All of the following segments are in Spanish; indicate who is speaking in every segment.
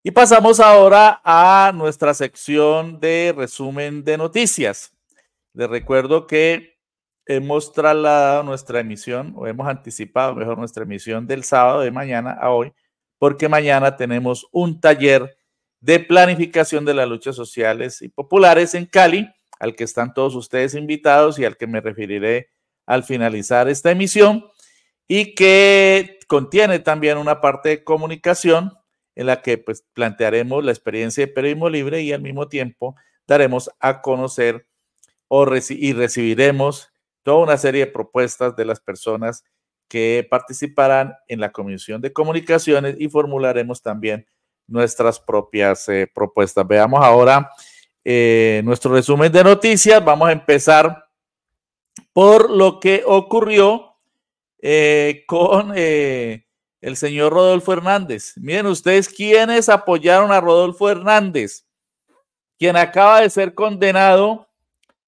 Speaker 1: Y pasamos ahora a nuestra sección de resumen de noticias. Les recuerdo que hemos trasladado nuestra emisión, o hemos anticipado mejor nuestra emisión del sábado de mañana a hoy, porque mañana tenemos un taller de planificación de las luchas sociales y populares en Cali, al que están todos ustedes invitados y al que me referiré al finalizar esta emisión, y que contiene también una parte de comunicación en la que pues plantearemos la experiencia de periodismo libre y al mismo tiempo daremos a conocer y recibiremos toda una serie de propuestas de las personas que participarán en la Comisión de Comunicaciones y formularemos también nuestras propias propuestas. Veamos ahora nuestro resumen de noticias. Vamos a empezar por lo que ocurrió con el señor Rodolfo Hernández. Miren ustedes quiénes apoyaron a Rodolfo Hernández, quien acaba de ser condenado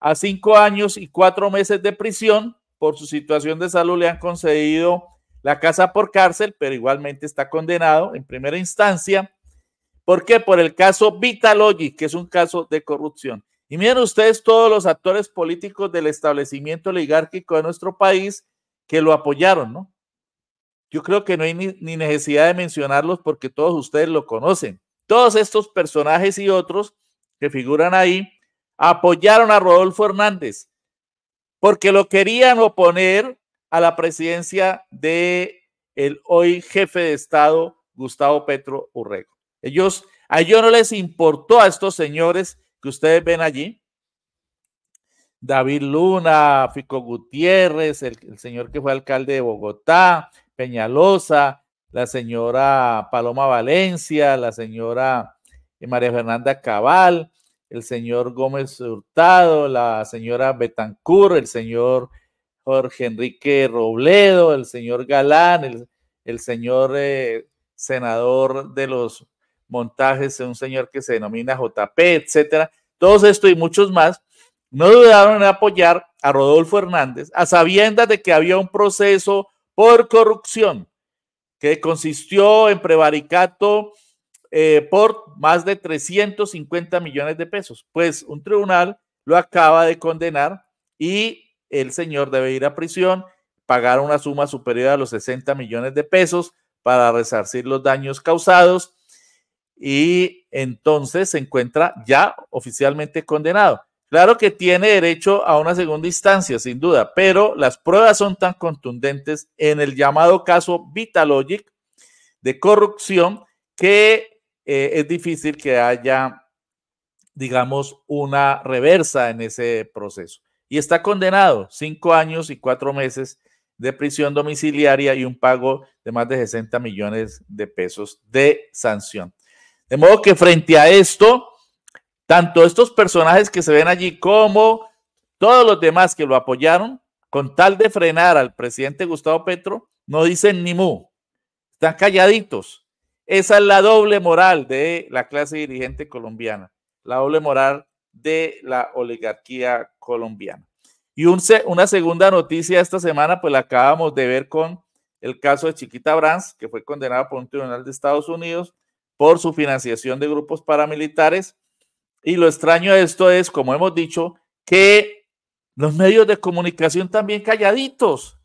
Speaker 1: a 5 años y 4 meses de prisión. Por su situación de salud le han concedido la casa por cárcel, pero igualmente está condenado en primera instancia. ¿Por qué? Por el caso Vitalogic, que es un caso de corrupción. Y miren ustedes todos los actores políticos del establecimiento oligárquico de nuestro país que lo apoyaron, ¿no? Yo creo que no hay ni necesidad de mencionarlos porque todos ustedes lo conocen. Todos estos personajes y otros que figuran ahí apoyaron a Rodolfo Hernández porque lo querían oponer a la presidencia de el hoy jefe de Estado, Gustavo Petro Urrego. A ellos no les importó a estos señores que ustedes ven allí, David Luna, Fico Gutiérrez, el señor que fue alcalde de Bogotá, Peñalosa, la señora Paloma Valencia, la señora María Fernanda Cabal, el señor Gómez Hurtado, la señora Betancur, el señor Jorge Enrique Robledo, el señor Galán, el señor senador de los montajes, un señor que se denomina JP, etcétera. Todos estos y muchos más no dudaron en apoyar a Rodolfo Hernández a sabiendas de que había un proceso por corrupción que consistió en prevaricato por más de 350 millones de pesos. Pues un tribunal lo acaba de condenar y el señor debe ir a prisión, pagar una suma superior a los 60 millones de pesos para resarcir los daños causados y entonces se encuentra ya oficialmente condenado. Claro que tiene derecho a una segunda instancia, sin duda, pero las pruebas son tan contundentes en el llamado caso Vitalogic de corrupción que es difícil que haya, digamos, una reversa en ese proceso. Y está condenado 5 años y 4 meses de prisión domiciliaria y un pago de más de 60 millones de pesos de sanción. De modo que frente a esto, tanto estos personajes que se ven allí como todos los demás que lo apoyaron, con tal de frenar al presidente Gustavo Petro, no dicen ni mu, están calladitos. Esa es la doble moral de la clase dirigente colombiana, la doble moral de la oligarquía colombiana. Y una segunda noticia esta semana, pues la acabamos de ver con el caso de Chiquita Brands, que fue condenada por un tribunal de Estados Unidos por su financiación de grupos paramilitares. Y lo extraño de esto es, como hemos dicho, que los medios de comunicación también calladitos,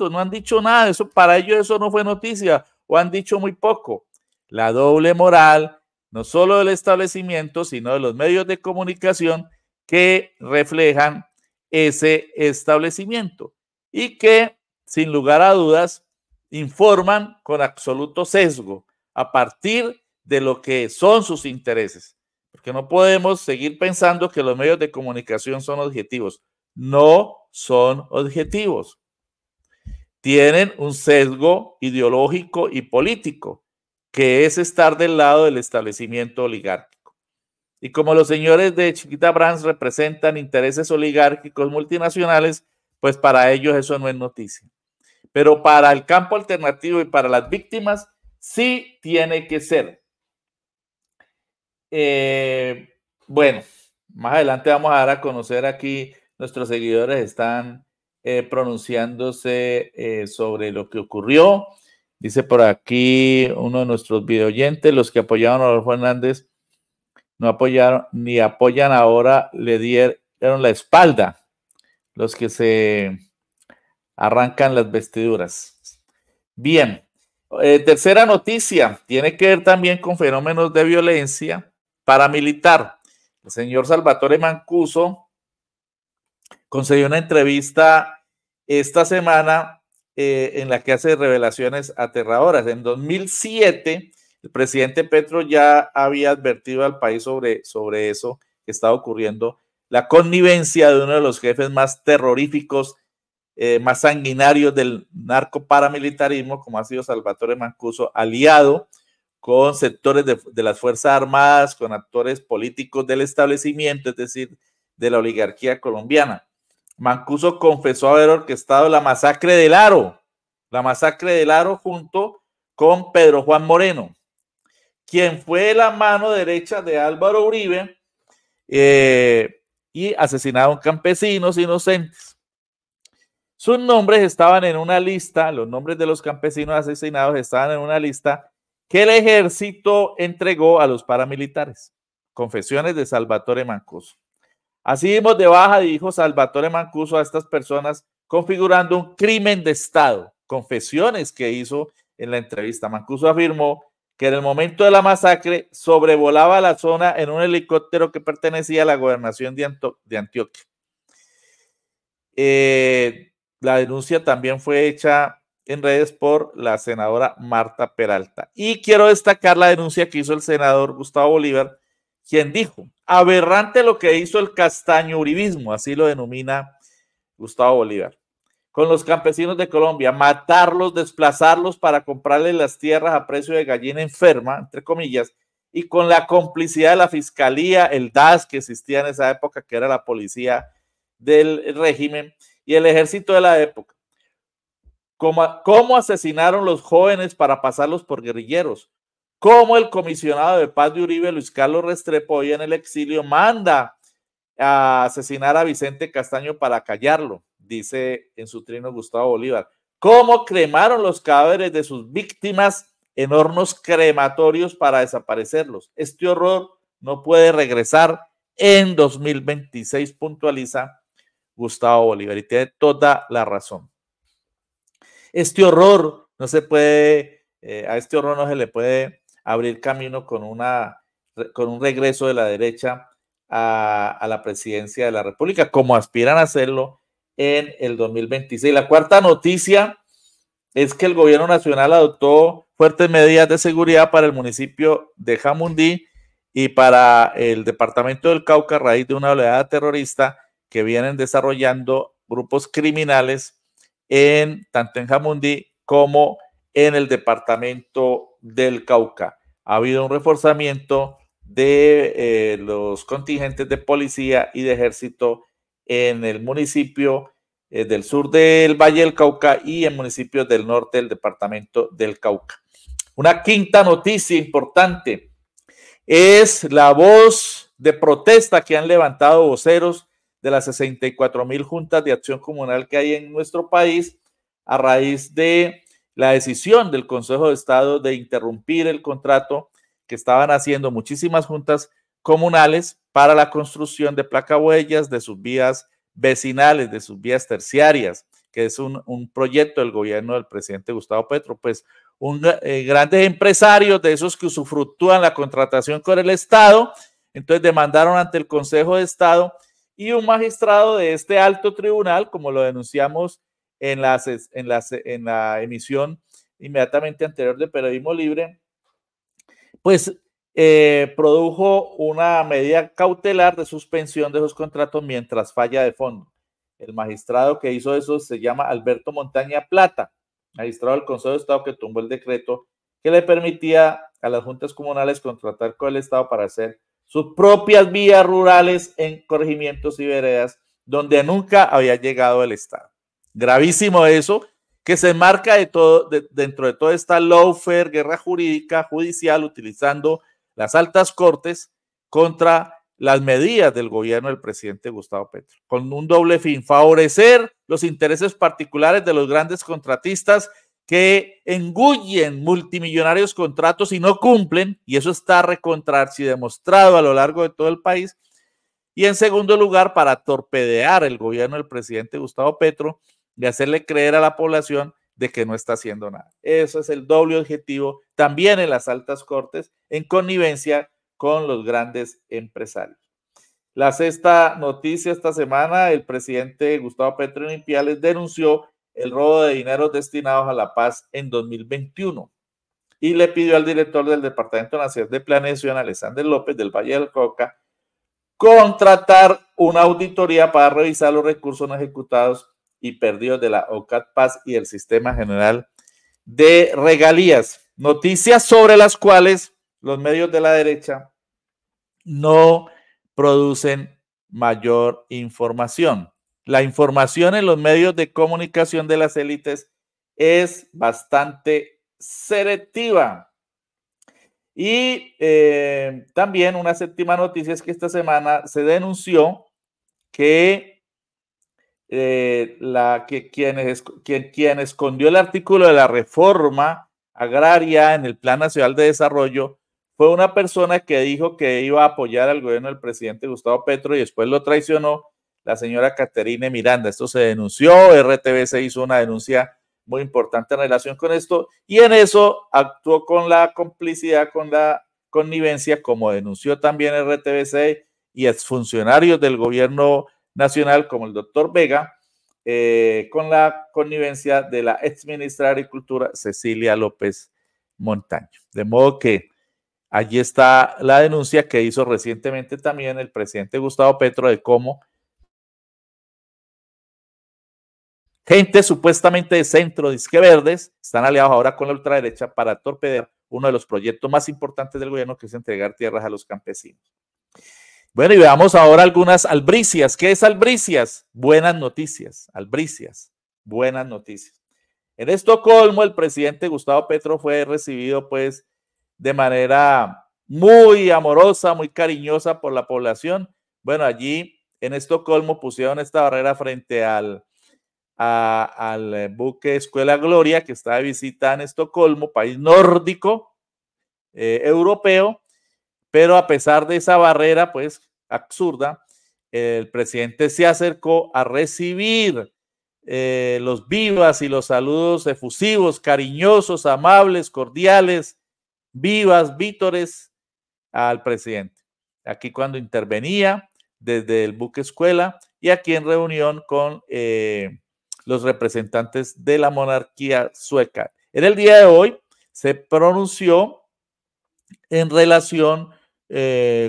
Speaker 1: no han dicho nada. Eso, para ellos eso no fue noticia o han dicho muy poco. La doble moral, no solo del establecimiento, sino de los medios de comunicación que reflejan ese establecimiento y que, sin lugar a dudas, informan con absoluto sesgo a partir de lo que son sus intereses. Porque no podemos seguir pensando que los medios de comunicación son objetivos. No son objetivos. Tienen un sesgo ideológico y político, que es estar del lado del establecimiento oligárquico. Y como los señores de Chiquita Brands representan intereses oligárquicos multinacionales, pues para ellos eso no es noticia. Pero para el campo alternativo y para las víctimas, sí tiene que ser. Bueno, más adelante vamos a dar a conocer aquí, nuestros seguidores están pronunciándose sobre lo que ocurrió Dice por aquí uno de nuestros videoyentes, los que apoyaron a Rodolfo Hernández no apoyaron ni apoyan ahora, le dieron la espalda, los que se arrancan las vestiduras. Bien, tercera noticia, tiene que ver también con fenómenos de violencia paramilitar. El señor Salvatore Mancuso concedió una entrevista esta semana en la que hace revelaciones aterradoras. En 2007, el presidente Petro ya había advertido al país sobre eso que estaba ocurriendo, la connivencia de uno de los jefes más terroríficos, más sanguinarios del narcoparamilitarismo, como ha sido Salvatore Mancuso, aliado con sectores de las Fuerzas Armadas, con actores políticos del establecimiento, es decir, de la oligarquía colombiana. Mancuso confesó haber orquestado la masacre del Aro junto con Pedro Juan Moreno, quien fue la mano derecha de Álvaro Uribe y asesinaron campesinos inocentes. Sus nombres estaban en una lista, los nombres de los campesinos asesinados estaban en una lista que el ejército entregó a los paramilitares. Confesiones de Salvatore Mancuso. Así dimos de baja, dijo Salvatore Mancuso, a estas personas configurando un crimen de Estado. Confesiones que hizo en la entrevista. Mancuso afirmó que en el momento de la masacre sobrevolaba la zona en un helicóptero que pertenecía a la gobernación de Antioquia. La denuncia también fue hecha en redes por la senadora Marta Peralta. Y quiero destacar la denuncia que hizo el senador Gustavo Bolívar, quien dijo: aberrante lo que hizo el castaño uribismo, así lo denomina Gustavo Bolívar, con los campesinos de Colombia, matarlos, desplazarlos para comprarles las tierras a precio de gallina enferma, entre comillas, y con la complicidad de la fiscalía, el DAS que existía en esa época, que era la policía del régimen, y el ejército de la época. ¿Cómo asesinaron los jóvenes para pasarlos por guerrilleros? Cómo el comisionado de paz de Uribe, Luis Carlos Restrepo, hoy en el exilio, manda a asesinar a Vicente Castaño para callarlo, dice en su trino Gustavo Bolívar. Cómo cremaron los cadáveres de sus víctimas en hornos crematorios para desaparecerlos. Este horror no puede regresar en 2026, puntualiza Gustavo Bolívar, y tiene toda la razón. Este horror no se puede, a este horror no se le puede abrir camino con un regreso de la derecha a la presidencia de la República, como aspiran a hacerlo en el 2026. La cuarta noticia es que el gobierno nacional adoptó fuertes medidas de seguridad para el municipio de Jamundí y para el departamento del Cauca a raíz de una oleada terrorista que vienen desarrollando grupos criminales tanto en Jamundí como en el departamento del Cauca. Ha habido un reforzamiento de los contingentes de policía y de ejército en el municipio del sur del Valle del Cauca y en municipios del norte del departamento del Cauca. Una quinta noticia importante es la voz de protesta que han levantado voceros de las 64,000 juntas de acción comunal que hay en nuestro país a raíz de la decisión del Consejo de Estado de interrumpir el contrato que estaban haciendo muchísimas juntas comunales para la construcción de placahuellas de sus vías vecinales, de sus vías terciarias, que es un proyecto del gobierno del presidente Gustavo Petro. Pues grandes empresarios de esos que usufructúan la contratación con el Estado, entonces demandaron ante el Consejo de Estado, y un magistrado de este alto tribunal, como lo denunciamos en la emisión inmediatamente anterior de Periodismo Libre, pues produjo una medida cautelar de suspensión de esos contratos mientras falla de fondo. El magistrado que hizo eso se llama Alberto Montaña Plata, magistrado del Consejo de Estado, que tumbó el decreto que le permitía a las juntas comunales contratar con el Estado para hacer sus propias vías rurales en corregimientos y veredas donde nunca había llegado el Estado. Gravísimo eso, que se enmarca dentro de toda esta lawfare, guerra jurídica, judicial, utilizando las altas cortes contra las medidas del gobierno del presidente Gustavo Petro, con un doble fin: favorecer los intereses particulares de los grandes contratistas que engullen multimillonarios contratos y no cumplen, y eso está demostrado a lo largo de todo el país. Y en segundo lugar, para torpedear el gobierno del presidente Gustavo Petro y hacerle creer a la población de que no está haciendo nada. Eso es el doble objetivo también en las altas cortes, en connivencia con los grandes empresarios. La sexta noticia esta semana, el presidente Gustavo Petro Olimpiales denunció el robo de dineros destinados a la paz en 2021 y le pidió al director del Departamento Nacional de Planeación, Alexander López del Valle del Cauca, contratar una auditoría para revisar los recursos no ejecutados y perdidos de la OCAT Paz y el Sistema General de Regalías. Noticias sobre las cuales los medios de la derecha no producen mayor información. La información en los medios de comunicación de las élites es bastante selectiva. Y también una séptima noticia es que esta semana se denunció que quien escondió el artículo de la reforma agraria en el Plan Nacional de Desarrollo fue una persona que dijo que iba a apoyar al gobierno del presidente Gustavo Petro y después lo traicionó, la señora Caterine Miranda. Esto se denunció, RTBC hizo una denuncia muy importante en relación con esto, y en eso actuó con la complicidad, con la connivencia, como denunció también RTBC y exfuncionarios del gobierno nacional, como el doctor Vega, con la connivencia de la exministra de Agricultura, Cecilia López Montaño. De modo que allí está la denuncia que hizo recientemente también el presidente Gustavo Petro de cómo gente supuestamente de centro, disque verdes, están aliados ahora con la ultraderecha para torpedear uno de los proyectos más importantes del gobierno, que es entregar tierras a los campesinos. Bueno, y veamos ahora algunas albricias. ¿Qué es albricias? Buenas noticias. Albricias, buenas noticias. En Estocolmo, el presidente Gustavo Petro fue recibido pues de manera muy amorosa, muy cariñosa por la población. Bueno, allí en Estocolmo pusieron esta barrera frente al buque Escuela Gloria, que está de visita en Estocolmo, país nórdico, europeo, pero a pesar de esa barrera, pues, absurda, el presidente se acercó a recibir los vivas y los saludos efusivos, cariñosos, amables, cordiales, vivas, vítores al presidente. Aquí cuando intervenía desde el buque Escuela y aquí en reunión con los representantes de la monarquía sueca. En el día de hoy se pronunció en relación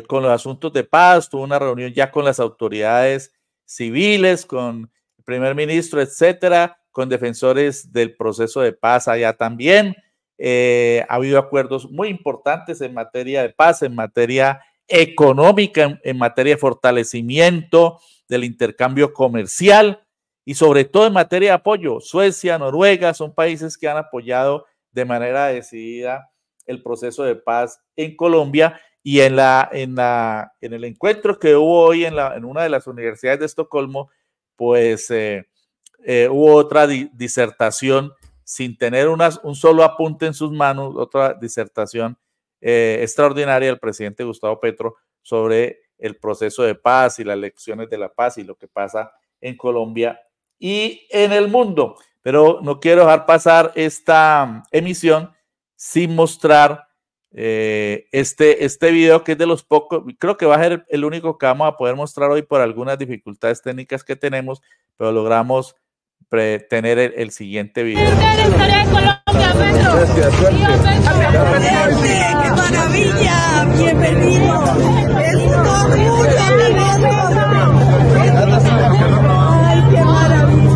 Speaker 1: con los asuntos de paz, tuvo una reunión ya con las autoridades civiles, con el primer ministro, etcétera, con defensores del proceso de paz allá también. Ha habido acuerdos muy importantes en materia de paz, en materia económica, en materia de fortalecimiento del intercambio comercial y sobre todo en materia de apoyo. Suecia, Noruega son países que han apoyado de manera decidida el proceso de paz en Colombia, y en el encuentro que hubo hoy en una de las universidades de Estocolmo, pues hubo otra disertación sin tener un solo apunte en sus manos, otra disertación extraordinaria del presidente Gustavo Petro sobre el proceso de paz y las lecciones de la paz y lo que pasa en Colombia y en el mundo. Pero no quiero dejar pasar esta emisión sin mostrar este video, que es de los pocos, creo que va a ser el único que vamos a poder mostrar hoy por algunas dificultades técnicas que tenemos, pero logramos tener el siguiente video.
Speaker 2: ¡Qué maravilla! ¡Bienvenido! ¡Ay, qué maravilla!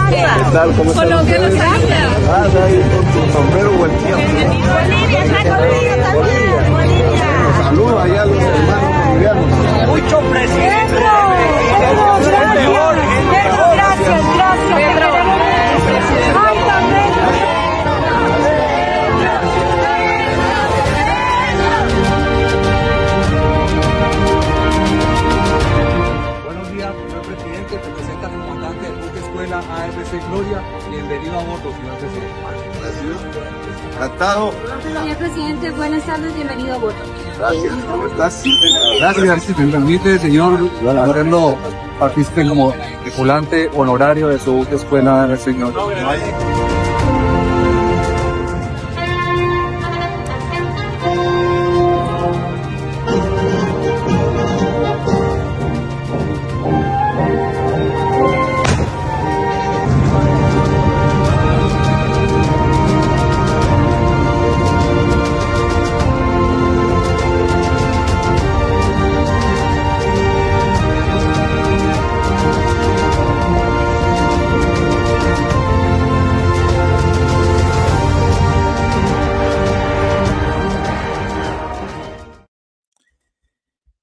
Speaker 2: ¿Qué tal? ¿Cómo estás? Con lo que nos habla.
Speaker 3: Ahí con tu sombrero volteado.
Speaker 2: Bolivia, está conmigo también. Bolivia.
Speaker 3: Saludos allá a los hermanos bolivianos.
Speaker 2: Mucho presidente. Gracias, gracias. Ay, también.
Speaker 3: Buenos días, señor presidente.
Speaker 4: Bienvenido a voto, señor presidente.
Speaker 3: Gracias. Encantado.
Speaker 2: Señor presidente, buenas tardes, bienvenido a voto.
Speaker 3: Gracias. ¿Cómo estás?
Speaker 4: Gracias, si me permite, señor, hacerlo partícipe como tripulante honorario de su escuela del señor.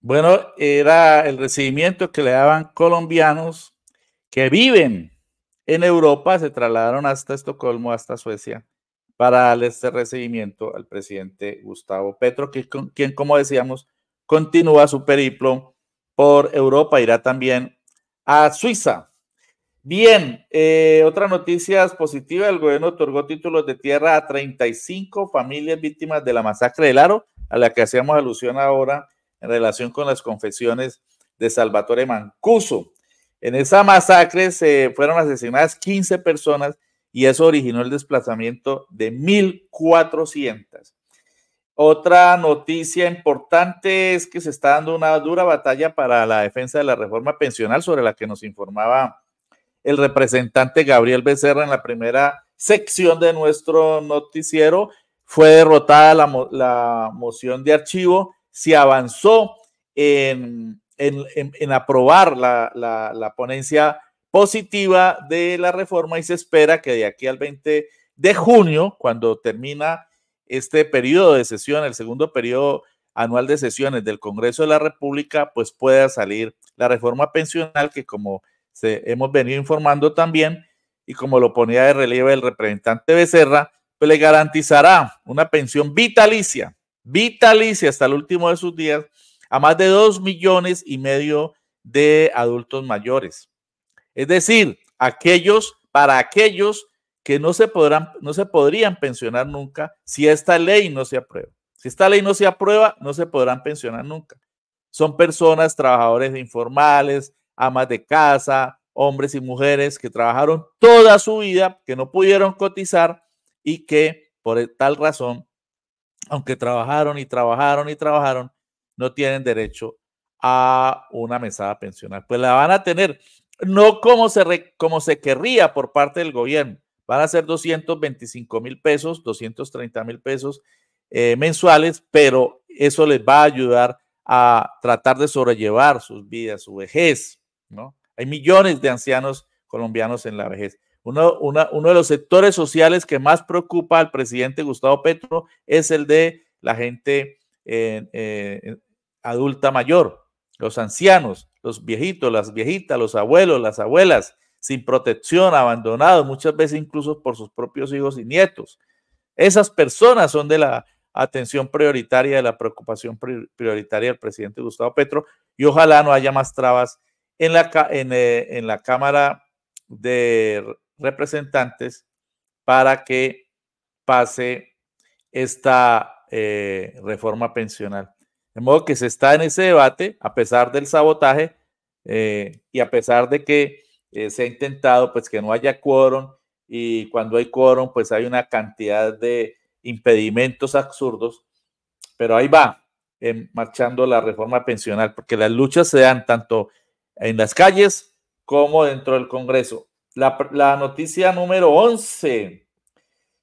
Speaker 1: Bueno, era el recibimiento que le daban colombianos que viven en Europa, se trasladaron hasta Estocolmo, hasta Suecia, para darle este recibimiento al presidente Gustavo Petro, quien, como decíamos, continúa su periplo por Europa, irá también a Suiza. Bien, otras noticias positivas, el gobierno otorgó títulos de tierra a 35 familias víctimas de la masacre del Aro, a la que hacíamos alusión ahora en relación con las confesiones de Salvatore Mancuso. En esa masacre se fueron asesinadas 15 personas y eso originó el desplazamiento de 1.400. Otra noticia importante es que se está dando una dura batalla para la defensa de la reforma pensional, sobre la que nos informaba el representante Gabriel Becerra en la primera sección de nuestro noticiero. Fue derrotada la moción de archivo, se avanzó en aprobar la ponencia positiva de la reforma y se espera que de aquí al 20 de junio, cuando termina este periodo de sesión, el segundo periodo anual de sesiones del Congreso de la República, pues pueda salir la reforma pensional que, como hemos venido informando también y como lo ponía de relieve el representante Becerra, pues le garantizará una pensión vitalicia hasta el último de sus días a más de 2,5 millones de adultos mayores. Es decir, para aquellos que no se podrían pensionar nunca si esta ley no se aprueba. Si esta ley no se aprueba, no se podrán pensionar nunca. Son personas, trabajadores informales, amas de casa, hombres y mujeres que trabajaron toda su vida, que no pudieron cotizar y que por tal razón, aunque trabajaron, no tienen derecho a una mesada pensional. Pues la van a tener, no como se querría por parte del gobierno. Van a ser 225,000 pesos, 230,000 pesos mensuales, pero eso les va a ayudar a tratar de sobrellevar sus vidas, su vejez, ¿no? Hay millones de ancianos colombianos en la vejez. Uno de los sectores sociales que más preocupa al presidente Gustavo Petro es el de la gente adulta mayor, los ancianos, los viejitos, las viejitas, los abuelos, las abuelas, sin protección, abandonados, muchas veces incluso por sus propios hijos y nietos. Esas personas son de la atención prioritaria, de la preocupación prioritaria del presidente Gustavo Petro, y ojalá no haya más trabas en la Cámara de Representantes para que pase esta reforma pensional. De modo que se está en ese debate, a pesar del sabotaje y a pesar de que se ha intentado pues que no haya quórum, y cuando hay quórum pues hay una cantidad de impedimentos absurdos, pero ahí va marchando la reforma pensional, porque las luchas se dan tanto en las calles como dentro del Congreso. La noticia número 11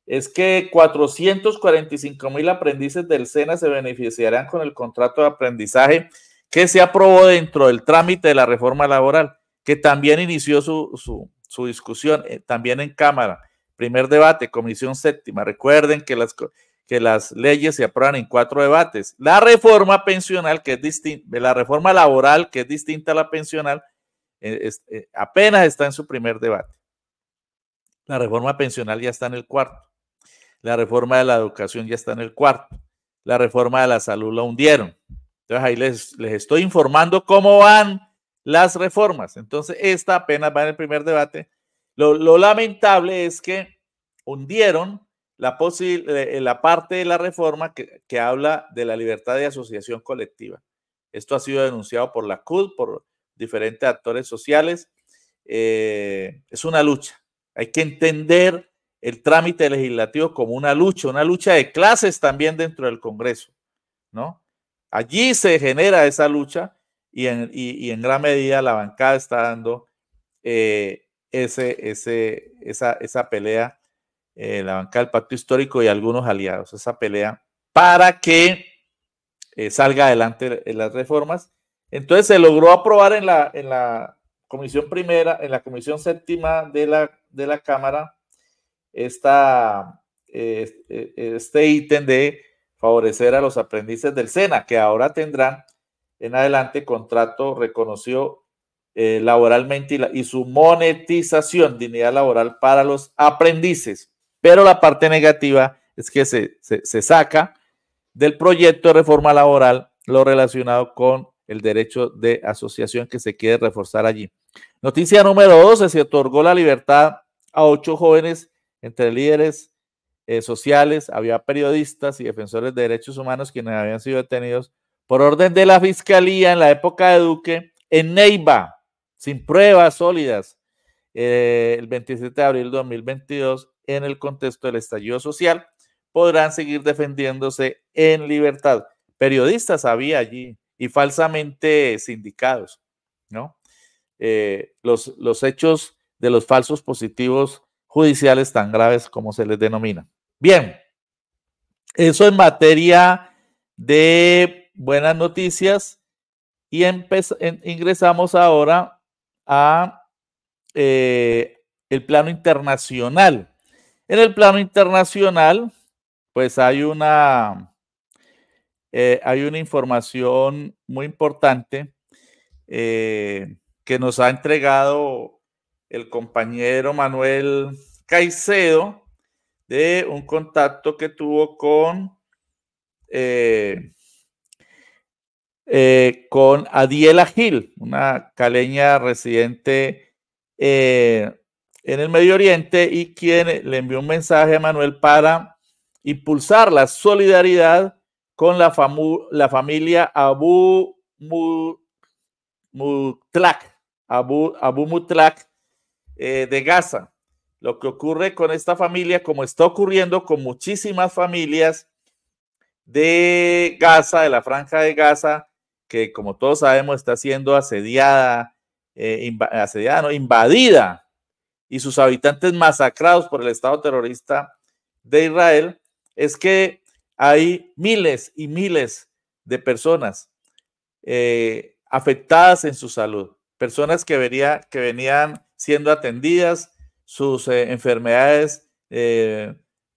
Speaker 1: es que 445,000 aprendices del SENA se beneficiarán con el contrato de aprendizaje que se aprobó dentro del trámite de la reforma laboral, que también inició su discusión, también en Cámara. Primer debate, Comisión Séptima. Recuerden que las leyes se aprueban en 4 debates. La reforma pensional, que es distinta, la reforma laboral, que es distinta a la pensional, apenas está en su primer debate. La reforma pensional ya está en el 4. La reforma de la educación ya está en el 4. La reforma de la salud la hundieron. Entonces ahí les estoy informando cómo van las reformas. Entonces esta apenas va en el primer debate. Lo lamentable es que hundieron la parte de la reforma que habla de la libertad de asociación colectiva. Esto ha sido denunciado por la CUT, por diferentes actores sociales. Es una lucha. Hay que entender el trámite legislativo como una lucha de clases también dentro del Congreso, ¿no? Allí se genera esa lucha y en gran medida la bancada está dando esa pelea, la bancada del Pacto Histórico y algunos aliados, esa pelea para que salga adelante en las reformas. Entonces se logró aprobar en la comisión primera, en la comisión séptima de la Cámara, este ítem de favorecer a los aprendices del SENA, que ahora tendrán en adelante contrato reconocido laboralmente y su monetización, dignidad laboral para los aprendices. Pero la parte negativa es que se saca del proyecto de reforma laboral lo relacionado con el derecho de asociación que se quiere reforzar allí. Noticia número 12, se otorgó la libertad a 8 jóvenes entre líderes sociales, había periodistas y defensores de derechos humanos quienes habían sido detenidos por orden de la Fiscalía en la época de Duque en Neiva, sin pruebas sólidas, el 27 de abril de 2022, en el contexto del estallido social, podrán seguir defendiéndose en libertad. Periodistas había allí y falsamente sindicados, ¿no? Los hechos de los falsos positivos judiciales tan graves como se les denomina. Bien, eso en materia de buenas noticias y ingresamos ahora a el plano internacional. En el plano internacional, pues hay una información muy importante que nos ha entregado el compañero Manuel Caicedo de un contacto que tuvo con Adiela Gil, una caleña residente en el Medio Oriente y quien le envió un mensaje a Manuel para impulsar la solidaridad con la familia Abu Mutlaq de Gaza. Lo que ocurre con esta familia, como está ocurriendo con muchísimas familias de Gaza, de la Franja de Gaza, que como todos sabemos está siendo invadida y sus habitantes masacrados por el Estado terrorista de Israel, es que hay miles y miles de personas afectadas en su salud, personas que venían siendo atendidas, sus enfermedades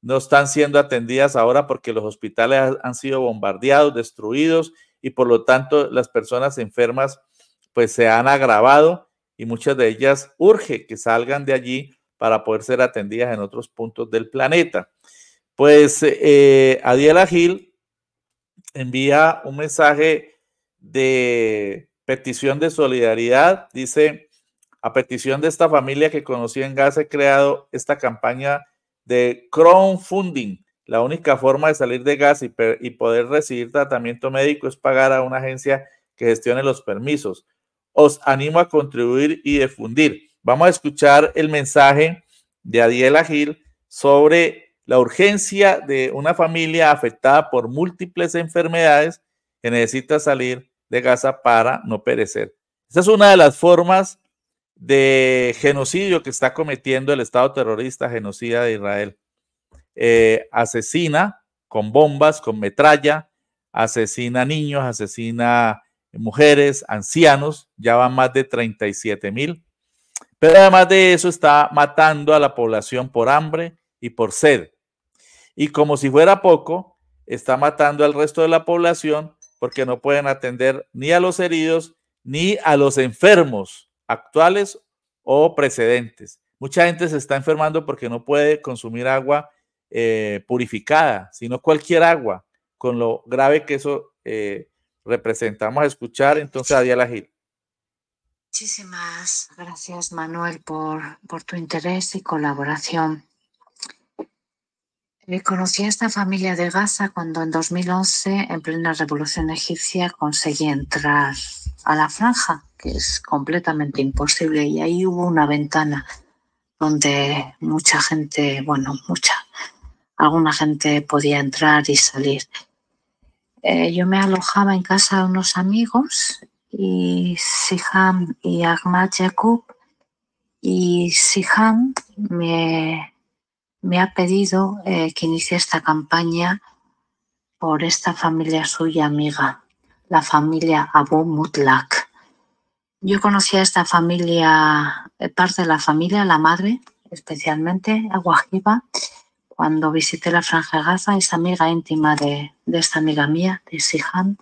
Speaker 1: no están siendo atendidas ahora porque los hospitales han sido bombardeados, destruidos, y por lo tanto las personas enfermas pues se han agravado y muchas de ellas urge que salgan de allí para poder ser atendidas en otros puntos del planeta. Pues Adiela Gil envía un mensaje de petición de solidaridad. Dice: a petición de esta familia que conocí en Gaza, he creado esta campaña de crowdfunding. La única forma de salir de Gaza y poder recibir tratamiento médico es pagar a una agencia que gestione los permisos. Os animo a contribuir y difundir. Vamos a escuchar el mensaje de Adiela Gil sobre la urgencia de una familia afectada por múltiples enfermedades que necesita salir de Gaza para no perecer. Esta es una de las formas de genocidio que está cometiendo el Estado terrorista genocida de Israel. Asesina con bombas, con metralla, asesina niños, asesina mujeres, ancianos, ya van más de 37,000. Pero además de eso está matando a la población por hambre y por sed. Y como si fuera poco, está matando al resto de la población porque no pueden atender ni a los heridos ni a los enfermos actuales o precedentes. Mucha gente se está enfermando porque no puede consumir agua purificada, sino cualquier agua, con lo grave que eso representa. Vamos a escuchar entonces a Adiela Gil.
Speaker 5: Muchísimas gracias, Manuel, por tu interés y colaboración. Conocí a esta familia de Gaza cuando en 2011, en plena revolución egipcia, conseguí entrar a la franja, que es completamente imposible, y ahí hubo una ventana donde mucha gente, bueno, alguna gente podía entrar y salir. Yo me alojaba en casa de unos amigos, y Siham y Ahmad Yakub, y Siham me ha pedido que inicie esta campaña por esta familia suya amiga, la familia Abu Mutlak. Yo conocí a esta familia, parte de la familia, la madre especialmente, a Wahiba, cuando visité la Franja de Gaza. Es amiga íntima de esta amiga mía, de Siham.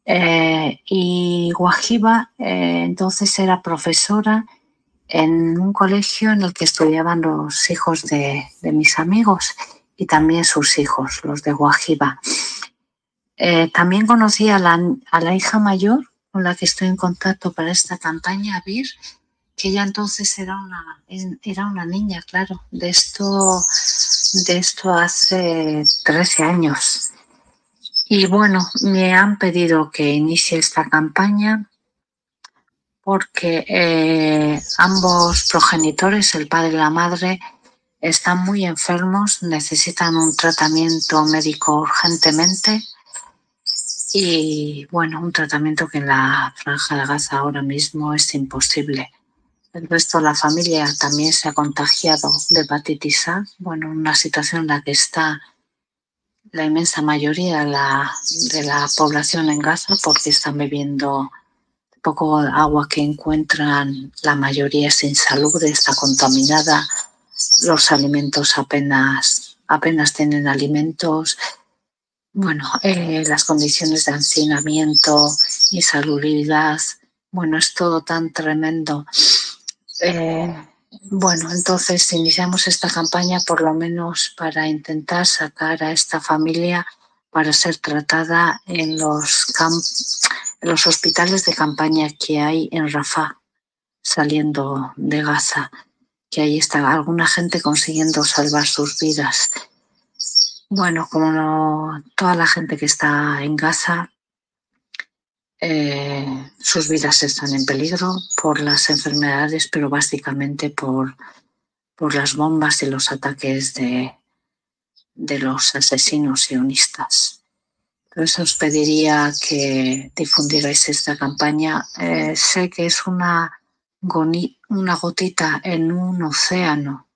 Speaker 5: Y Wahiba entonces era profesora en un colegio en el que estudiaban los hijos de mis amigos y también sus hijos, los de Wahiba. También conocí a la hija mayor con la que estoy en contacto para esta campaña, Bir, que ella entonces era una niña, claro, de esto hace 13 años. Y bueno, me han pedido que inicie esta campaña porque ambos progenitores, el padre y la madre, están muy enfermos, necesitan un tratamiento médico urgentemente y, bueno, un tratamiento que en la Franja de Gaza ahora mismo es imposible. El resto de la familia también se ha contagiado de hepatitis A, bueno, una situación en la que está la inmensa mayoría de la población en Gaza porque están bebiendo poco agua que encuentran, la mayoría es insalubre, está contaminada, los alimentos apenas tienen alimentos. Bueno, las condiciones de hacinamiento, insalubridad, bueno, es todo tan tremendo. Bueno, entonces iniciamos esta campaña por lo menos para intentar sacar a esta familia para ser tratada en los hospitales de campaña que hay en Rafah, saliendo de Gaza, que ahí está alguna gente consiguiendo salvar sus vidas. Bueno, como toda la gente que está en Gaza, sus vidas están en peligro por las enfermedades, pero básicamente por las bombas y los ataques de los asesinos sionistas. Entonces os pediría que difundierais esta campaña. Sé que es una gotita en un océano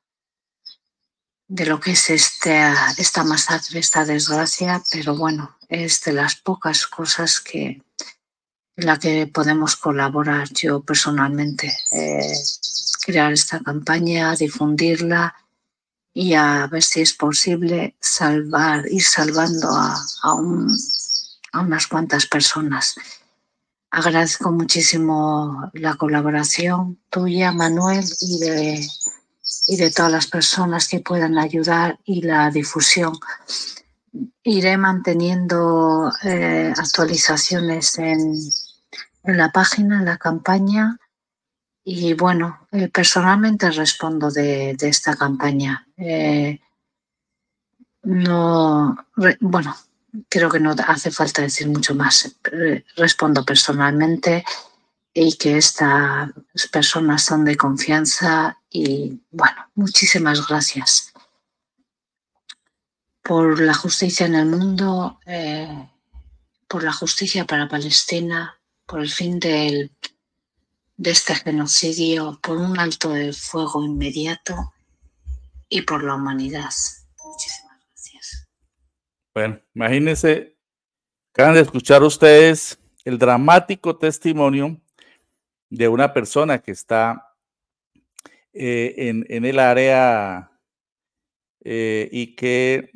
Speaker 5: de lo que es esta masacre, esta desgracia, pero bueno, es de las pocas cosas en la que podemos colaborar. Yo personalmente, crear esta campaña, difundirla y a ver si es posible ir salvando a unas cuantas personas. Agradezco muchísimo la colaboración tuya, Manuel, y de todas las personas que puedan ayudar y la difusión. Iré manteniendo actualizaciones en la página, en la campaña. Y bueno, personalmente respondo de esta campaña. Bueno, creo que no hace falta decir mucho más. Respondo personalmente y que estas personas son de confianza y bueno, muchísimas gracias. Por la justicia en el mundo, por la justicia para Palestina, por el fin de este genocidio, por un alto de fuego inmediato y por la humanidad. Muchísimas gracias.
Speaker 1: Bueno, imagínense, acaban de escuchar ustedes el dramático testimonio de una persona que está en el área y que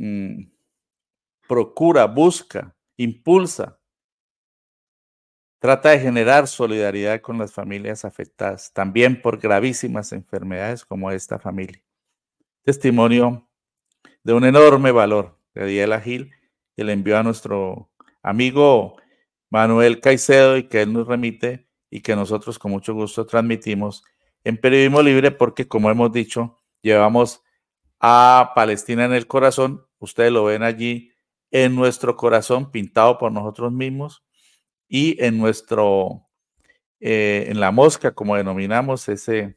Speaker 1: procura, busca, impulsa, trata de generar solidaridad con las familias afectadas, también por gravísimas enfermedades como esta familia. Testimonio de un enorme valor de Adiela Gil, que le envió a nuestro amigo Manuel Caicedo y que él nos remite y que nosotros con mucho gusto transmitimos en Periodismo Libre, porque como hemos dicho, llevamos a Palestina en el corazón. Ustedes lo ven allí en nuestro corazón, pintado por nosotros mismos, y en en la mosca, como denominamos ese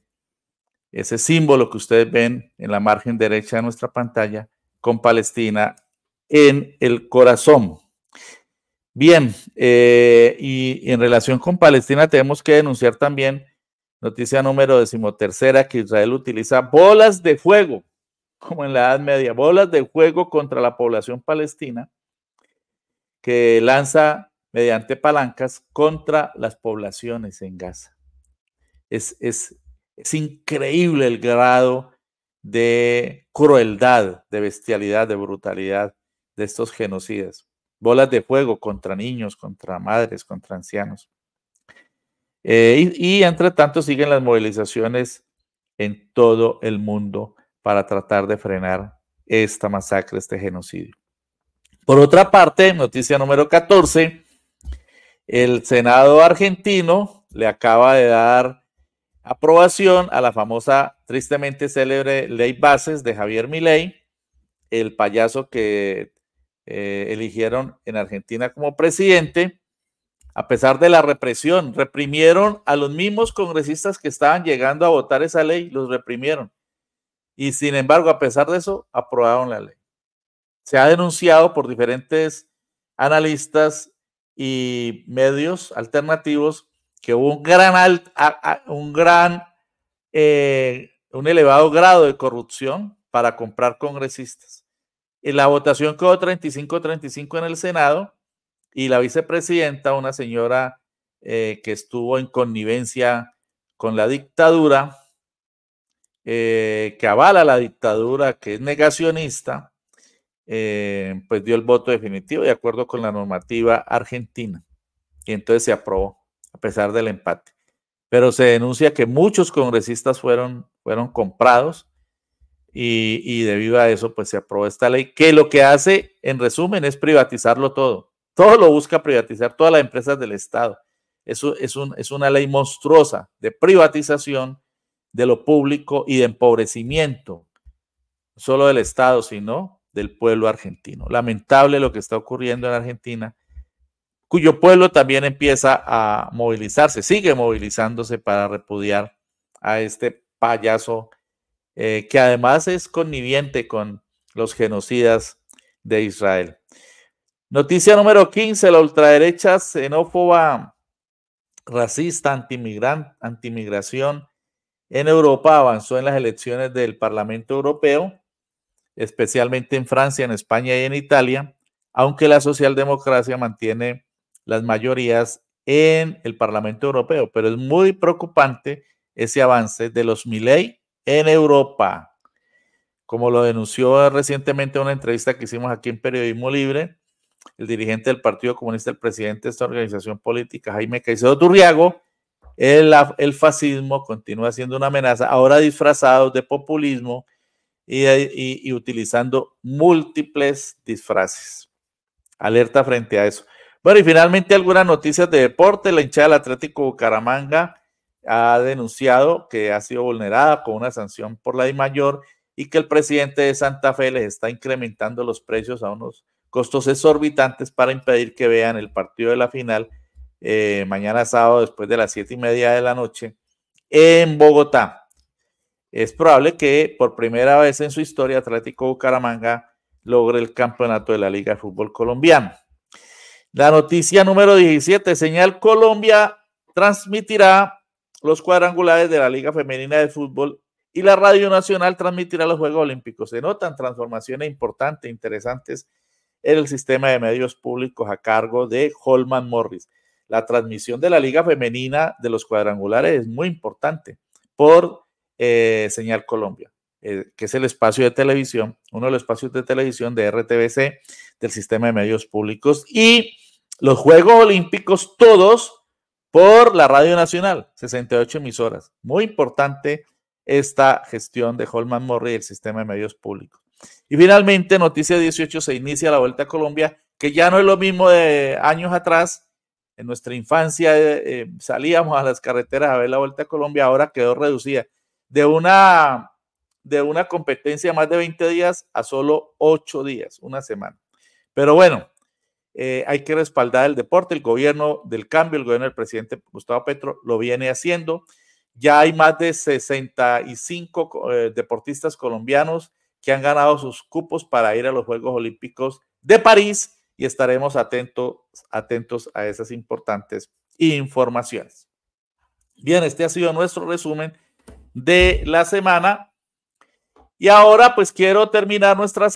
Speaker 1: símbolo que ustedes ven en la margen derecha de nuestra pantalla, con Palestina en el corazón. Bien, y en relación con Palestina tenemos que denunciar también, noticia número 13, que Israel utiliza bolas de fuego, como en la Edad Media, bolas de fuego contra la población palestina, que lanza mediante palancas contra las poblaciones en Gaza. Es increíble el grado de crueldad, de bestialidad, de brutalidad de estos genocidas. Bolas de fuego contra niños, contra madres, contra ancianos. Y entre tanto siguen las movilizaciones en todo el mundo para tratar de frenar esta masacre, este genocidio. Por otra parte, noticia número 14, el Senado argentino le acaba de dar aprobación a la famosa, tristemente célebre ley Bases de Javier Milei, el payaso que eligieron en Argentina como presidente. A pesar de la represión, reprimieron a los mismos congresistas que estaban llegando a votar esa ley, los reprimieron. Y sin embargo, a pesar de eso, aprobaron la ley. Se ha denunciado por diferentes analistas y medios alternativos que hubo un elevado grado de corrupción para comprar congresistas. En la votación quedó 35-35 en el Senado, y la vicepresidenta, una señora que estuvo en connivencia con la dictadura, que avala la dictadura, que es negacionista, pues dio el voto definitivo de acuerdo con la normativa argentina. Y entonces se aprobó, a pesar del empate. Pero se denuncia que muchos congresistas fueron comprados, y debido a eso, pues se aprobó esta ley, que lo que hace, en resumen, es privatizarlo todo. Todo lo busca privatizar, todas las empresas del Estado. Eso es una ley monstruosa de privatización de lo público y de empobrecimiento, no solo del Estado, sino del pueblo argentino. Lamentable lo que está ocurriendo en Argentina, cuyo pueblo también empieza a movilizarse, sigue movilizándose para repudiar a este payaso, que además es conniviente con los genocidas de Israel. Noticia número 15, la ultraderecha xenófoba, racista, antimigración en Europa avanzó en las elecciones del Parlamento Europeo, especialmente en Francia, en España y en Italia, aunque la socialdemocracia mantiene las mayorías en el Parlamento Europeo. Pero es muy preocupante ese avance de los Milei en Europa, como lo denunció recientemente en una entrevista que hicimos aquí en Periodismo Libre el dirigente del Partido Comunista, el presidente de esta organización política, Jaime Caicedo Turriago. El fascismo continúa siendo una amenaza, ahora disfrazado de populismo y utilizando múltiples disfraces. Alerta frente a eso. Bueno, y finalmente algunas noticias de deporte. La hinchada del Atlético Bucaramanga ha denunciado que ha sido vulnerada con una sanción por la DIMAYOR y que el presidente de Santa Fe les está incrementando los precios a unos costos exorbitantes para impedir que vean el partido de la final mañana sábado después de las 7:30 de la noche en Bogotá. Es probable que por primera vez en su historia Atlético Bucaramanga logre el campeonato de la Liga de Fútbol Colombiana. La noticia número 17, Señal Colombia transmitirá los cuadrangulares de la Liga Femenina de Fútbol y la Radio Nacional transmitirá los Juegos Olímpicos. Se notan transformaciones importantes, interesantes en el sistema de medios públicos a cargo de Holman Morris. La transmisión de la Liga Femenina de los cuadrangulares es muy importante por Señal Colombia, que es el espacio de televisión, uno de los espacios de televisión de RTBC, del sistema de medios públicos, y los Juegos Olímpicos todos por la Radio Nacional, 68 emisoras. Muy importante esta gestión de Holman Morris y el sistema de medios públicos. Y finalmente, noticia 18, se inicia la Vuelta a Colombia, que ya no es lo mismo de años atrás, En nuestra infancia salíamos a las carreteras a ver la Vuelta a Colombia, ahora quedó reducida de una competencia más de 20 días a solo 8 días, una semana. Pero bueno, hay que respaldar el deporte. El gobierno del cambio, el gobierno del presidente Gustavo Petro lo viene haciendo. Ya hay más de 65 deportistas colombianos que han ganado sus cupos para ir a los Juegos Olímpicos de París y estaremos atentos a esas importantes informaciones. Bien, este ha sido nuestro resumen de la semana. Y ahora pues quiero terminar nuestra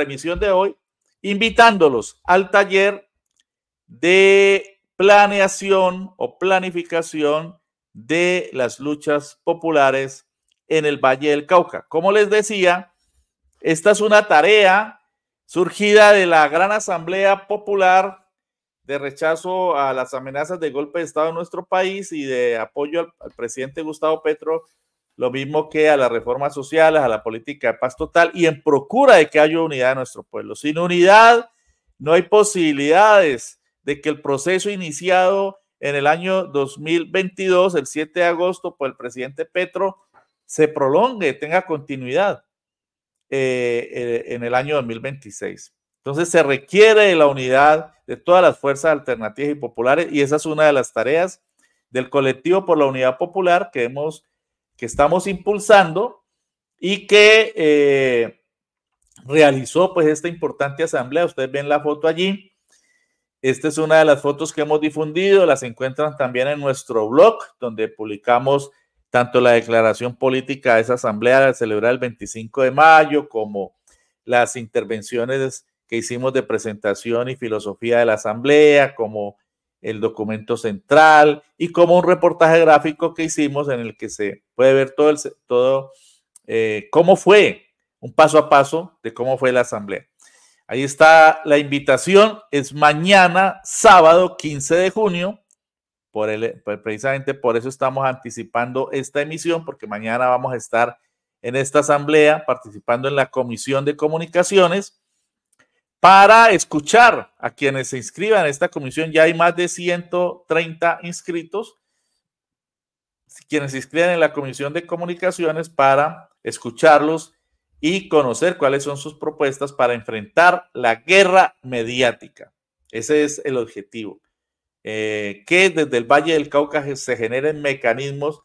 Speaker 1: emisión de hoy invitándolos al taller de planeación o planificación de las luchas populares en el Valle del Cauca. Como les decía, esta es una tarea surgida de la gran asamblea popular de rechazo a las amenazas de golpe de Estado en nuestro país y de apoyo al presidente Gustavo Petro, lo mismo que a las reformas sociales, a la política de paz total y en procura de que haya unidad en nuestro pueblo. Sin unidad no hay posibilidades de que el proceso iniciado en el año 2022, el 7 de agosto, por el presidente Petro, se prolongue, tenga continuidad en el año 2026. Entonces se requiere de la unidad de todas las fuerzas alternativas y populares y esa es una de las tareas del colectivo por la unidad popular que estamos impulsando y que realizó pues esta importante asamblea. Ustedes ven la foto allí. Esta es una de las fotos que hemos difundido, las encuentran también en nuestro blog, donde publicamos tanto la declaración política de esa asamblea de celebrar el 25 de mayo, como las intervenciones que hicimos de presentación y filosofía de la asamblea, como el documento central y como un reportaje gráfico que hicimos en el que se puede ver todo cómo fue, un paso a paso de cómo fue la asamblea. Ahí está la invitación, es mañana, sábado 15 de junio, precisamente por eso estamos anticipando esta emisión, porque mañana vamos a estar en esta asamblea participando en la Comisión de Comunicaciones para escuchar a quienes se inscriban en esta comisión. Ya hay más de 130 inscritos, quienes se inscriben en la Comisión de Comunicaciones para escucharlos y conocer cuáles son sus propuestas para enfrentar la guerra mediática. Ese es el objetivo, que desde el Valle del Cauca se generen mecanismos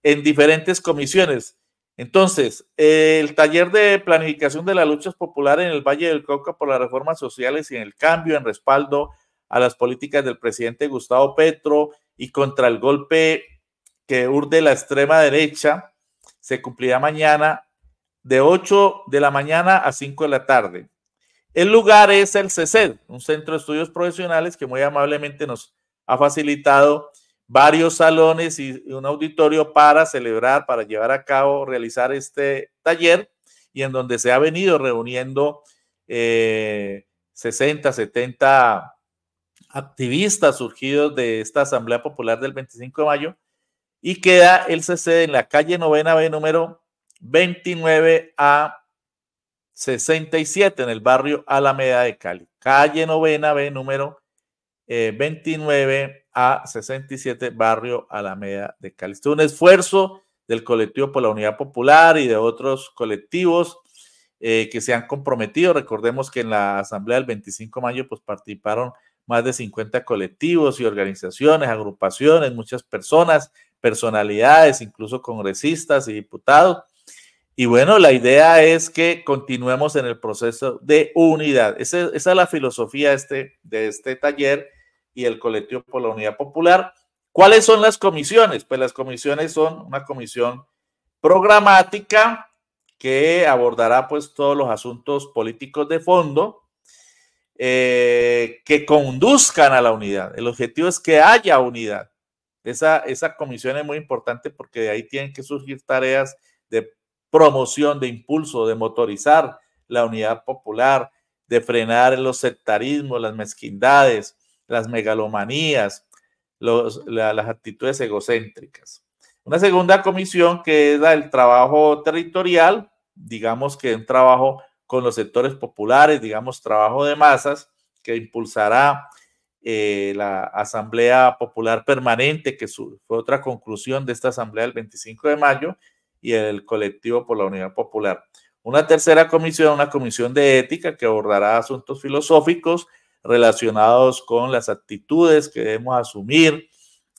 Speaker 1: en diferentes comisiones. Entonces, el taller de planificación de las luchas populares en el Valle del Cauca por las reformas sociales y en el cambio en respaldo a las políticas del presidente Gustavo Petro y contra el golpe que urde la extrema derecha, se cumplirá mañana de 8 de la mañana a 5 de la tarde. El lugar es el CECED, un centro de estudios profesionales que muy amablemente nos ha facilitado varios salones y un auditorio para celebrar, para llevar a cabo, realizar este taller y en donde se ha venido reuniendo 60, 70 activistas surgidos de esta Asamblea Popular del 25 de mayo y queda el CECED en la calle 9ª B número 29 a 67 en el barrio Alameda de Cali. Calle 9ª B número 29 a 67, barrio Alameda de Cali. Este es un esfuerzo del colectivo por la unidad popular y de otros colectivos que se han comprometido. Recordemos que en la asamblea del 25 de mayo pues participaron más de 50 colectivos y organizaciones, agrupaciones, muchas personas, personalidades, incluso congresistas y diputados. Y bueno, la idea es que continuemos en el proceso de unidad. Esa es la filosofía de este taller y el colectivo por la unidad popular. ¿Cuáles son las comisiones? Pues las comisiones son una comisión programática que abordará pues todos los asuntos políticos de fondo que conduzcan a la unidad. El objetivo es que haya unidad. Esa comisión es muy importante porque de ahí tienen que surgir tareas de promoción, de impulso, de motorizar la unidad popular, de frenar los sectarismos, las mezquindades, las megalomanías, las actitudes egocéntricas. Una segunda comisión que es la del trabajo territorial, digamos que un trabajo con los sectores populares, digamos trabajo de masas, que impulsará la Asamblea Popular Permanente, que fue otra conclusión de esta asamblea del 25 de mayo, y el Colectivo por la Unidad Popular. Una tercera comisión, una comisión de ética que abordará asuntos filosóficos relacionados con las actitudes que debemos asumir,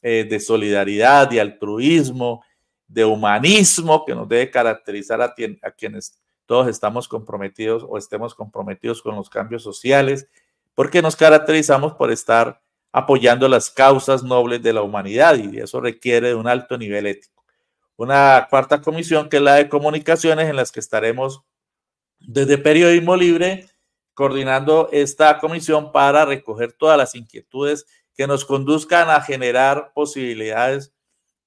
Speaker 1: de solidaridad, de altruismo, de humanismo, que nos debe caracterizar a quienes todos estamos comprometidos o estemos comprometidos con los cambios sociales, porque nos caracterizamos por estar apoyando las causas nobles de la humanidad y eso requiere de un alto nivel ético. Una cuarta comisión que es la de comunicaciones, en las que estaremos desde Periodismo Libre coordinando esta comisión para recoger todas las inquietudes que nos conduzcan a generar posibilidades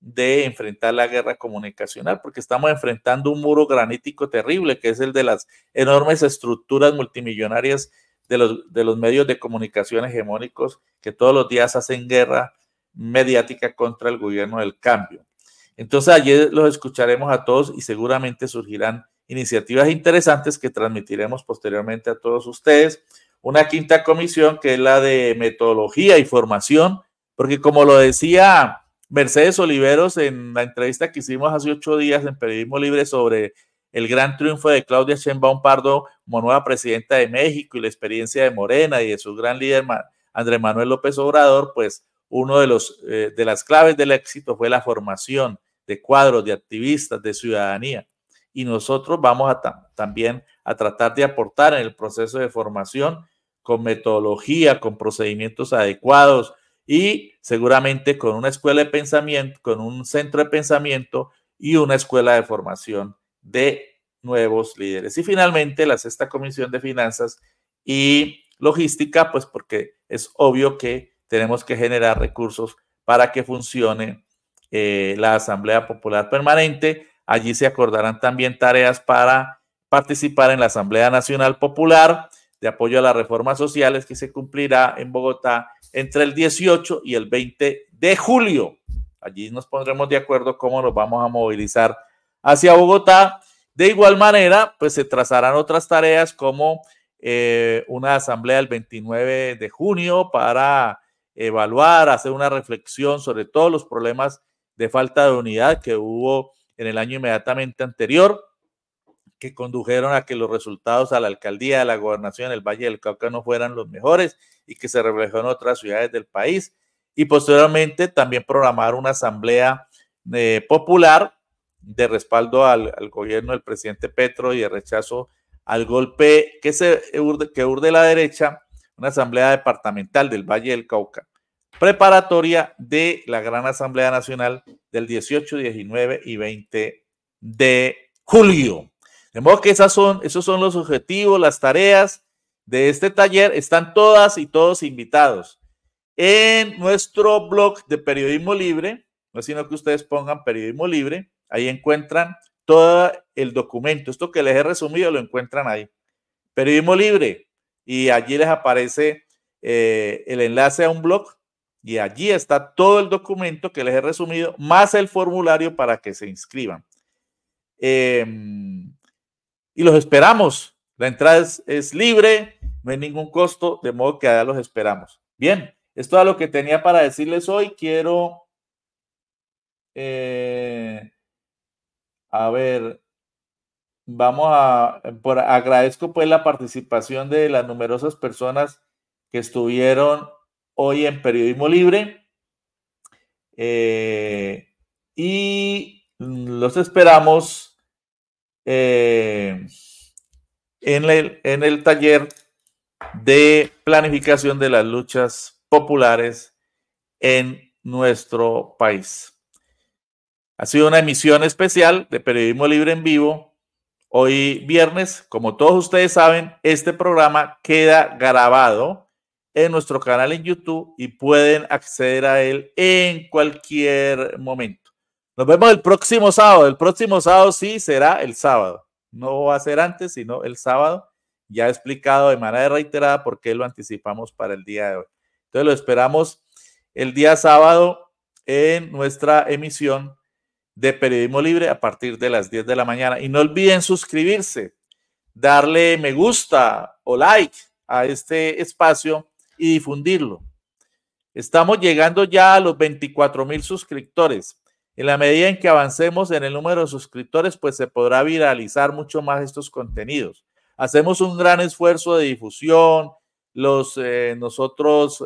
Speaker 1: de enfrentar la guerra comunicacional, porque estamos enfrentando un muro granítico terrible, que es el de las enormes estructuras multimillonarias de los medios de comunicación hegemónicos que todos los días hacen guerra mediática contra el gobierno del cambio. Entonces allí los escucharemos a todos y seguramente surgirán iniciativas interesantes que transmitiremos posteriormente a todos ustedes. Una quinta comisión que es la de metodología y formación, porque como lo decía Mercedes Oliveros en la entrevista que hicimos hace 8 días en Periodismo Libre sobre el gran triunfo de Claudia Sheinbaum Pardo como nueva presidenta de México y la experiencia de Morena y de su gran líder Andrés Manuel López Obrador, pues uno de las claves del éxito fue la formación de cuadros, de activistas, de ciudadanía. Y nosotros vamos también a tratar de aportar en el proceso de formación con metodología, con procedimientos adecuados y seguramente con una escuela de pensamiento, con un centro de pensamiento y una escuela de formación de nuevos líderes. Y finalmente la sexta comisión de finanzas y logística, pues porque es obvio que tenemos que generar recursos para que funcione la Asamblea Popular Permanente. Allí se acordarán también tareas para participar en la Asamblea Nacional Popular de apoyo a las reformas sociales que se cumplirá en Bogotá entre el 18 y el 20 de julio. Allí nos pondremos de acuerdo cómo nos vamos a movilizar hacia Bogotá. De igual manera, pues se trazarán otras tareas como una asamblea el 29 de junio para evaluar, hacer una reflexión sobre todos los problemas de falta de unidad que hubo en el año inmediatamente anterior, que condujeron a que los resultados a la alcaldía, a la gobernación en el Valle del Cauca no fueran los mejores y que se reflejó en otras ciudades del país. Y posteriormente también programar una asamblea popular de respaldo al gobierno del presidente Petro y de rechazo al golpe que urde la derecha, una asamblea departamental del Valle del Cauca, preparatoria de la Gran Asamblea Nacional del 18, 19 y 20 de julio. De modo que esos son los objetivos, las tareas de este taller. Están todas y todos invitados en nuestro blog de Periodismo Libre, no es sino que ustedes pongan Periodismo Libre, ahí encuentran todo el documento. Esto que les he resumido lo encuentran ahí. Periodismo Libre, y allí les aparece el enlace a un blog y allí está todo el documento que les he resumido, más el formulario para que se inscriban. Y los esperamos. La entrada es libre, no hay ningún costo, de modo que allá los esperamos. Bien, esto es lo que tenía para decirles hoy. Quiero, a ver, agradezco pues la participación de las numerosas personas que estuvieron hoy en Periodismo Libre y los esperamos en el taller de planificación de las luchas populares en nuestro país. Ha sido una emisión especial de Periodismo Libre en vivo. Hoy viernes, como todos ustedes saben, este programa queda grabado en nuestro canal en YouTube y pueden acceder a él en cualquier momento. Nos vemos el próximo sábado. El próximo sábado sí será el sábado. No va a ser antes, sino el sábado. Ya he explicado de manera reiterada por qué lo anticipamos para el día de hoy. Entonces lo esperamos el día sábado en nuestra emisión de Periodismo Libre a partir de las 10 de la mañana. Y no olviden suscribirse, darle me gusta o like a este espacio y difundirlo. Estamos llegando ya a los 24,000 suscriptores. En la medida en que avancemos en el número de suscriptores, pues se podrá viralizar mucho más estos contenidos. Hacemos un gran esfuerzo de difusión. Nosotros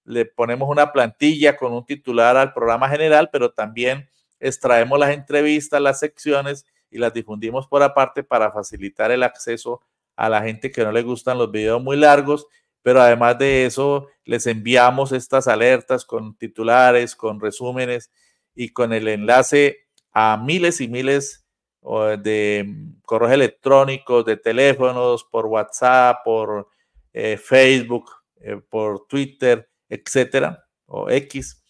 Speaker 1: le ponemos una plantilla con un titular al programa general, pero también extraemos las entrevistas, las secciones y las difundimos por aparte para facilitar el acceso a la gente que no le gustan los videos muy largos, pero además de eso les enviamos estas alertas con titulares, con resúmenes y con el enlace a miles y miles de correos electrónicos, de teléfonos, por WhatsApp, por Facebook, por Twitter, etcétera, o X,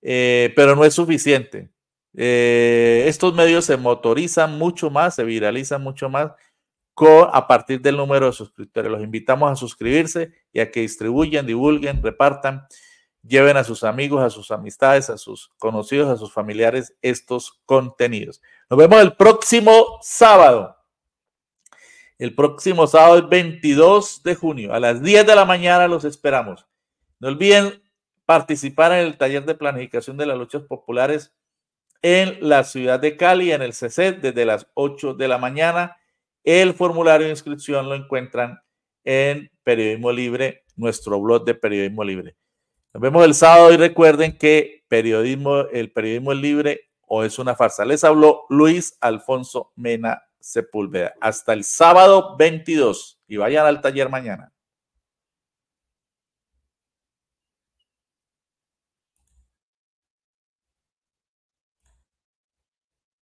Speaker 1: pero no es suficiente. Estos medios se motorizan mucho más, se viralizan mucho más a partir del número de suscriptores. Los invitamos a suscribirse y a que distribuyan, divulguen, repartan, lleven a sus amigos, a sus amistades, a sus conocidos, a sus familiares estos contenidos. Nos vemos el próximo sábado. El próximo sábado es 22 de junio. A las 10 de la mañana los esperamos. No olviden participar en el taller de planificación de las luchas populares en la ciudad de Cali, en el CECET, desde las 8 de la mañana. El formulario de inscripción lo encuentran en Periodismo Libre, nuestro blog de Periodismo Libre. Nos vemos el sábado y recuerden que el periodismo es libre o es una farsa. Les habló Luis Alfonso Mena Sepúlveda. Hasta el sábado 22 y vayan al taller mañana.